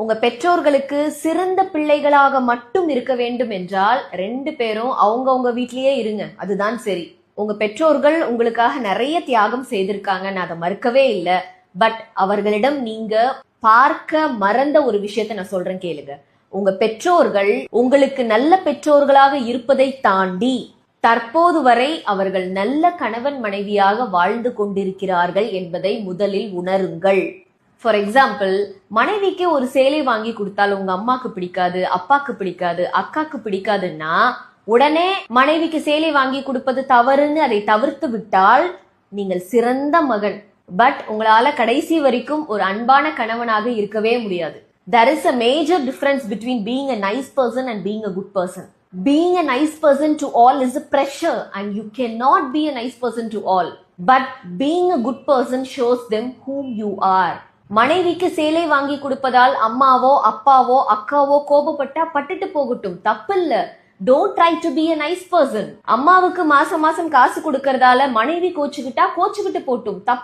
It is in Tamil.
உங்க பெற்றோர்களுக்கு சிறந்த பிள்ளைகளாக மட்டும் இருக்க வேண்டும் என்றால் 2 பேரும் அவங்கவுங்க வீட்லயே இருங்க, அதுதான் சரி. உங்க பெற்றோர்கள் உங்களுக்காக நிறைய தியாகம் செய்திருக்காங்க, நான் அதை மறுக்கவே இல்லை. பட் அவர்களிடம் நீங்க பார்க்க மறந்த ஒரு விஷயத்தை நான் சொல்றேன் கேளுங்க. உங்க பெற்றோர்கள் உங்களுக்கு நல்ல பெற்றோர்களாக இருப்பதை தாண்டி தற்போது வரை அவர்கள் நல்ல கணவன் மனைவியாக வாழ்ந்து கொண்டிருக்கிறார்கள் என்பதை முதலில் உணருங்கள். ஃபார் எக்ஸாம்பிள், மனைவிக்கு ஒரு சேலை வாங்கி கொடுத்தால் உங்க அம்மாக்கு பிடிக்காது, அப்பாக்கு பிடிக்காது, அக்காக்கு பிடிக்காதுன்னா உடனே மனைவிக்கு சேலை வாங்கி கொடுப்பது தவறுன்னு அதை தவிர்த்து விட்டால் நீங்கள் சிறந்த மகன். பட் உங்களால கடைசி வரைக்கும் ஒரு அன்பான கணவனாக இருக்கவே முடியாது. There is a major difference between being a nice person and being a good person. Being a nice person to all is a pressure and you cannot be a nice person to all. But being a good person shows them whom you are. மனைவிக்கு சேலை வாங்கி கொடுப்பதால் அம்மாவோ அப்பாவோ அக்காவோ கோபப்பட்டா பட்டுட்டு போகட்டும், தப்பில்ல. Don't try to be a nice person. அம்மாவுக்கு மாசம் மாசம் காசு கொடுக்கறதால மனைவி கோச்சுக்கிட்டா கோச்சுக்கிட்டு போட்டும், தப்பு